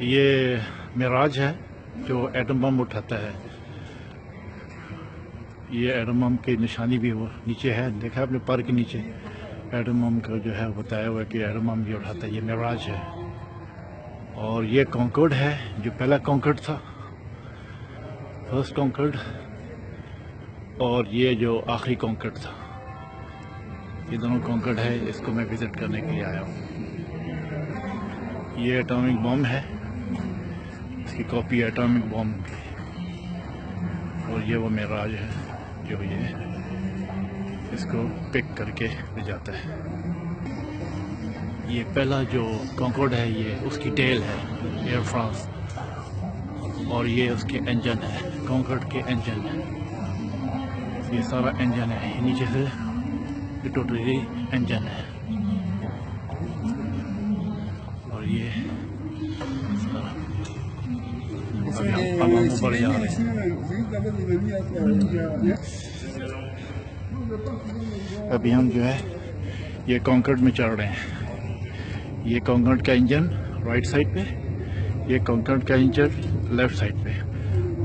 ये मिराज है जो एटम बम उठाता है। ये एटम बम की निशानी भी वो नीचे है, देखा आपने पर के नीचे एटम बम का जो है बताया हुआ है कि एटम बम ये उठाता है। ये मिराज है। और ये कॉन्कॉर्ड है जो पहला कॉन्कॉर्ड था, फर्स्ट कॉन्कॉर्ड, और ये जो आखिरी कॉन्कॉर्ड था। ये दोनों कॉन्कॉर्ड है, इसको मैं विजिट करने के लिए आया हूँ। ये एटॉमिक बम है, इसकी कॉपी एटॉमिक बम की। और ये वो मिराज है जो ये इसको पिक करके ले जाता है। ये पहला जो कॉन्कॉर्ड है ये उसकी टेल है, एयर फ्रांस, और ये उसके इंजन है, कॉन्कॉर्ड के इंजन है। ये सारा इंजन है, नीचे से ये टोटली इंजन है। और ये सारा अब हम ऊपर जा रहे हैं। अभी हम जो है ये कॉन्कॉर्ड में चढ़ रहे हैं। ये कॉन्कॉर्ड का इंजन राइट साइड पे, ये कॉन्कॉर्ड का इंजन लेफ्ट साइड पे,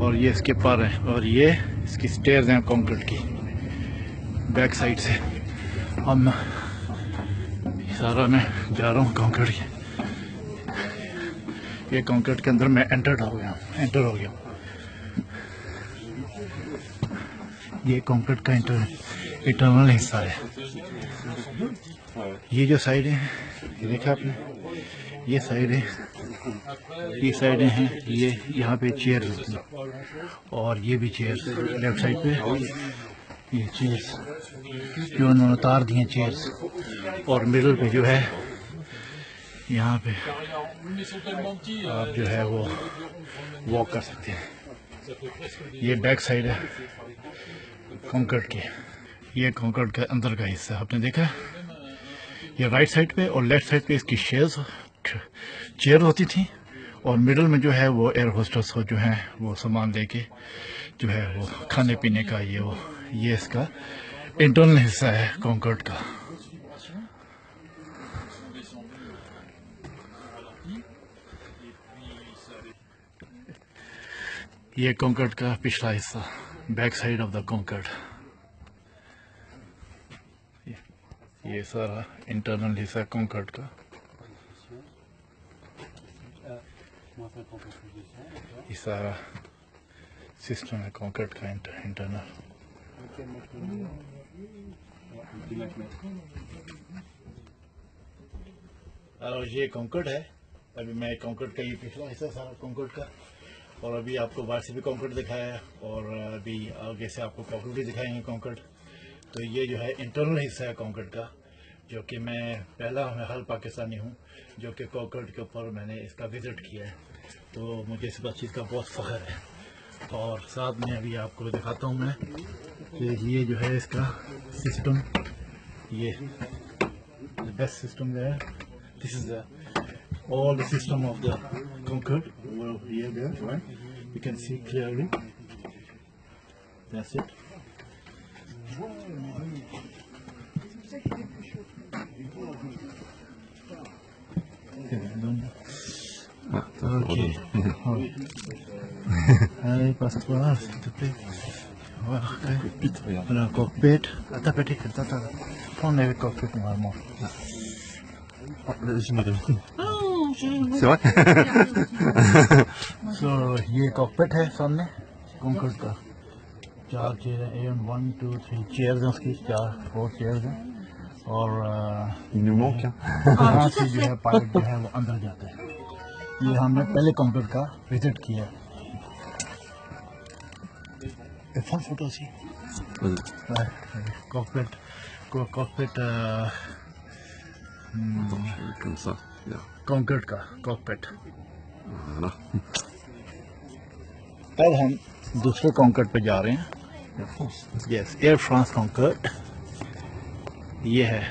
और ये इसके पर हैं, और ये इसकी स्टेयर्स हैं कॉन्कॉर्ड की बैक साइड से। हम सारा मैं जा रहा हूँ कॉन्कॉर्ड के। ये कॉन्कॉर्ड के अंदर मैं एंटर हो गया हूँ। ये कॉन्कॉर्ड का इंटरनल हिस्सा है। ये जो साइडें हैं ये देखा आपने, ये साइडें हैं, ये यहाँ पे चेयर होती हैं, और ये भी चेयर्स लेफ्ट साइड पे। ये चेयर्स जो उन्होंने उतार दी हैं चेयर्स, और मिडल पे जो है यहाँ पे आप जो है वो वॉक कर सकते हैं। ये बैक साइड है कॉन्कॉर्ड की। ये कॉन्कॉर्ड का अंदर का हिस्सा आपने देखा। ये राइट साइड पे और लेफ्ट साइड पे इसकी चेयर होती थी, और मिडल में जो है वो एयर होस्टेस जो है वो सामान लेके जो है वो खाने पीने का ये इसका इंटरनल हिस्सा है कॉन्कॉर्ड का। ये कॉन्कॉर्ड का पिछला हिस्सा, back side of the Concorde. ये सारा इंटरनल हिस्सा कॉन्कॉर्ड का। ये सारा सिस्टम है कॉन्कॉर्ड का इंटरनल। और ये कॉन्कॉर्ड है। अभी मैं कॉन्कॉर्ड का ये पिछला हिस्सा सारा कॉन्कॉर्ड का, और अभी आपको बाहर से भी कॉन्कॉर्ड दिखाया है, और अभी आगे से आपको कॉन्कॉर्ड भी दिखाएंगे कॉन्कॉर्ड। तो ये जो है इंटरनल हिस्सा है कॉन्कॉर्ड का, जो कि मैं हर पाकिस्तानी हूँ जो कि कॉन्कॉर्ड के ऊपर मैंने इसका विज़िट किया है। तो मुझे इस चीज़ का बहुत फ़ख्र है। और साथ में अभी आपको दिखाता हूँ मैं कि ये जो है इसका सिस्टम, ये बेस्ट सिस्टम है। This is all the system of the Concorde. Well, there, right? You can see clearly. That's it. Okay. Allez, passe-toi, s'il te plaît. Voilà, cockpit. Attends. Prends le cockpit normalement. C'est vrai? So, ये cockpit है सामने Concord का। 4 chair है, 1 2 3 chairs हैं उसकी, 4 chairs हैं। और यहाँ से जो है पायलट जो है वो अंदर जाता है। ये हमने पहले कॉन्कॉर्ड का विजिट किया। फोटो सी कॉकपिट Comme ça. कॉन्कॉर्ड का कॉकपिट। Voilà. अब हम दूसरे कॉन्कॉर्ड पे जा रहे हैं। Yes, Air France Concorde. ये है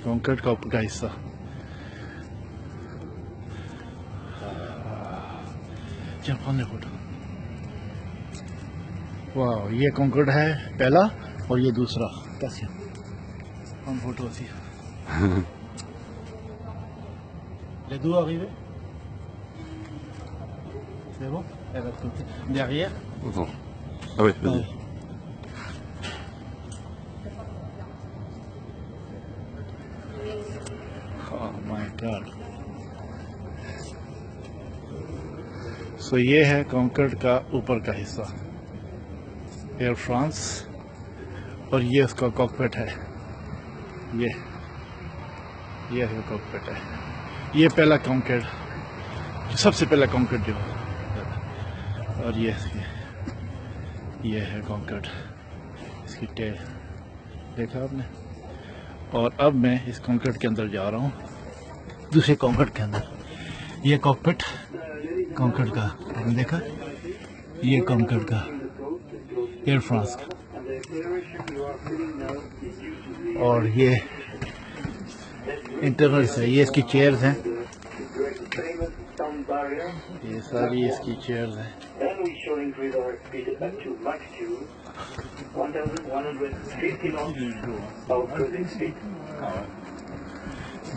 कॉन्कॉर्ड का ऊपर का हिस्सा। Japan photo. वाह, ये कॉन्कॉर्ड है पहला, और ये दूसरा। हम फोटो सी Les deux arrivés. C'est bon? Elle va côté. Derrière. Attends. Ah oui, vas-y. Oh my God. So ये है कॉन्कॉर्ड का ऊपर का हिस्सा, एयर फ्रांस, और ये उसका कॉकपिट है। ये है कॉकपिट है। ये पहला कॉन्कॉर्ड, सबसे पहला कॉन्कॉर्ड जो, और ये है कॉन्कॉर्ड, इसकी टेल देखा आपने। और अब मैं इस कॉन्कॉर्ड के अंदर जा रहा हूँ, दूसरे कॉन्कॉर्ड के अंदर। ये कॉकपिट कॉन्कॉर्ड का आपने देखा, ये कॉन्कॉर्ड का एयर फ्रांस का, और ये इंटरनल है। ये इसकी चेयर्स हैं, ये सारी इसकी चेयर्स हैं।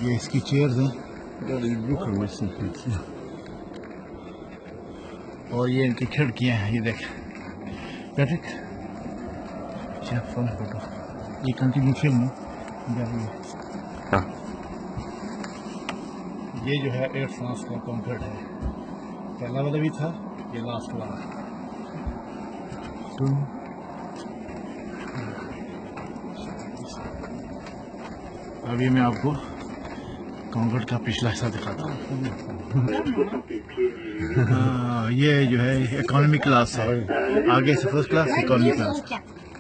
ये इसकी चेयर्स हैं, और ये इनकी खिड़कियां हैं। ये देख पैट्रिक, फोटो, ये कंटिन्यू फिल्म है। हाँ। ये जो है एयर फ्रांस का कॉन्कॉर्ड है, पहला वाला भी था, ये लास्ट वाला। अभी मैं आपको कॉन्कॉर्ड का पिछला हिस्सा दिखाता हूँ। ये जो है इकोनॉमी क्लास है, आगे से first class, economy class.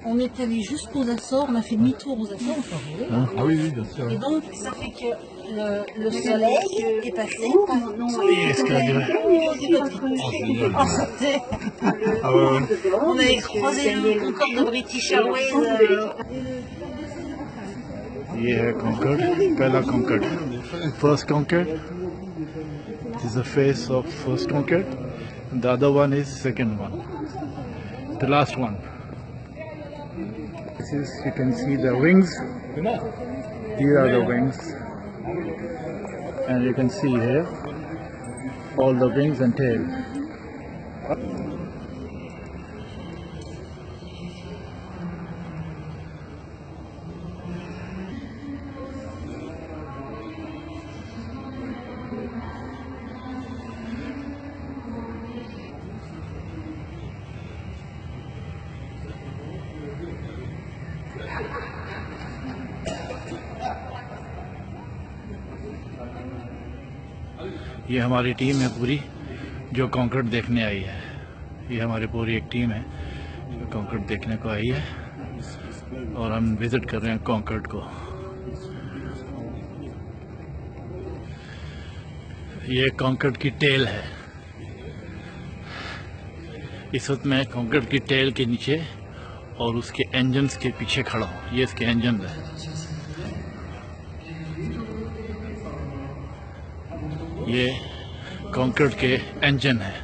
On est allé jusqu'aux Açores, on a fait demi-tour aux Açores, quand vous voulez. Ah oui, oui, bien sûr. Et donc, ça fait que le soleil est passé par Enchanté. On avait croisé le Concorde de British Airways. ये है Concorde, पहला Concorde, first Concorde. This is the face of first Concorde. The other one is second one. The last one. This is, you can see the wings. These are the wings, and you can see here all the wings and tail. ये हमारी team है पूरी जो Concord देखने आई है। ये हमारी पूरी एक टीम है जो कॉन्कॉर्ड देखने को आई है, और हम विजिट कर रहे हैं कॉन्कॉर्ड को। ये कॉन्कॉर्ड की टेल है। इस वक्त मैं कॉन्कॉर्ड की टेल के नीचे और उसके इंजन्स के पीछे खड़ा हूँ। ये इसके इंजन है। ये कॉन्कॉर्ड के इंजन है।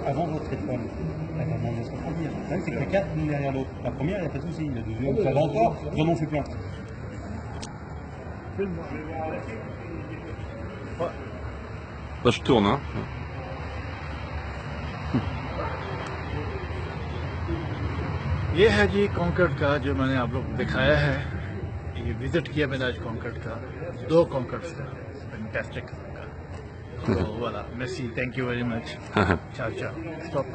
Avant votre étoile. La maman va se refroidir. C'est que les quatre l'une derrière l'autre. La première, il n'y a pas de souci. La deuxième, ça va encore. Vraiment, on fait plein. Là, je tourne, hein. ये है जी Concord का जो मैंने आप लोग दिखाया है। ये विजिट किया मैंने आज कॉन्कॉर्ड का, 2 कॉन्कॉर्ड्स का, फैंटास्टिक का। तो वाला मेसी, थैंक यू वेरी मच। चाओ चाओ, स्टॉप।